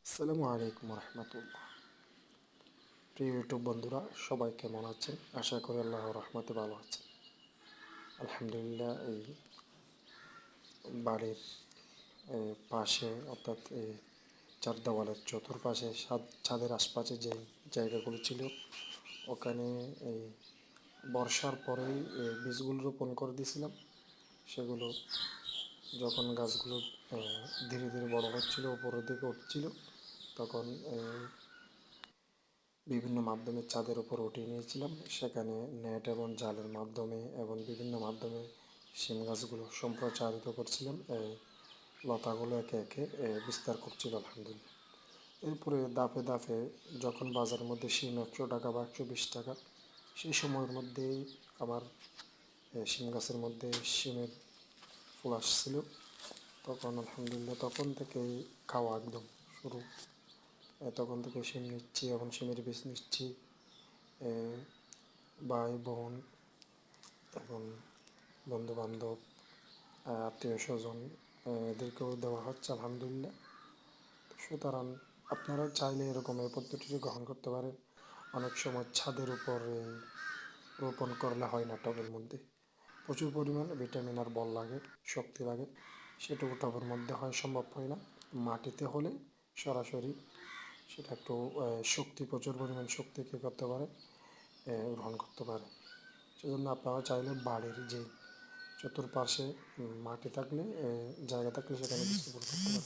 আসসালামু আলাইকুম রহমতুল্লাহ। প্রিয় ইউটিউব বন্ধুরা, সবাই কেমন আছেন? আশা করি আল্লাহর রহমতে ভালো আছেন। আলহামদুলিল্লাহ, এই বাড়ির পাশে অর্থাৎ এই চার দেওয়ালের চতুর্পাশে ছাদের আশপাশে যে জায়গাগুলো ছিল, ওখানে এই বর্ষার পরেই বীজগুলো রোপণ করে দিয়েছিলাম। সেগুলো যখন গাছগুলো ধীরে ধীরে বড় হচ্ছিল, উপরের দিকে উঠছিল, তখন বিভিন্ন মাধ্যমে ছাদের উপর উঠিয়ে নিয়েছিলাম। সেখানে নেট এবং জালের মাধ্যমে এবং বিভিন্ন মাধ্যমে শিম গাছগুলো সম্প্রচারিত করছিলাম। লতাগুলো একে একে বিস্তার করছিল আলহামদুলিল্লাহ। এরপরে ধাপে ধাপে যখন বাজারের মধ্যে শিম 100 টাকা বা 120 টাকা, সেই সময়ের মধ্যেই আমার শিম গাছের মধ্যে শিমের ফুল আসছিল। তখন আলহামদুলিল্লাহ তখন থেকে খাওয়া একদম শুরু। তখন থেকে শিম নিচ্ছি, এখন শিমের বীজ নিচ্ছি। ভাই বোন এবং বন্ধুবান্ধব, আত্মীয় স্বজন, এদেরকেও দেওয়া হচ্ছে আলহামদুলিল্লাহ। সুতরাং আপনারা চাইলে এরকম এই পদ্ধতিটি গ্রহণ করতে পারেন। অনেক সময় ছাদের উপরে রোপণ করলে হয় না, টবের মধ্যে প্রচুর পরিমাণে ভিটামিন আর বল লাগে, শক্তি লাগে, সেটুকু টবের মধ্যে হয় সম্ভব হয় না। মাটিতে হলে সরাসরি সেটা একটু শক্তি, প্রচুর পরিমাণ শক্তি কী করতে পারে, গ্রহণ করতে পারে। সেজন্য আপনারা চাইলে বাড়ির যে চতুর্পাশে মাটি থাকলে, জায়গা থাকলে সেখানে বীজ রোপণ করতে পারেন।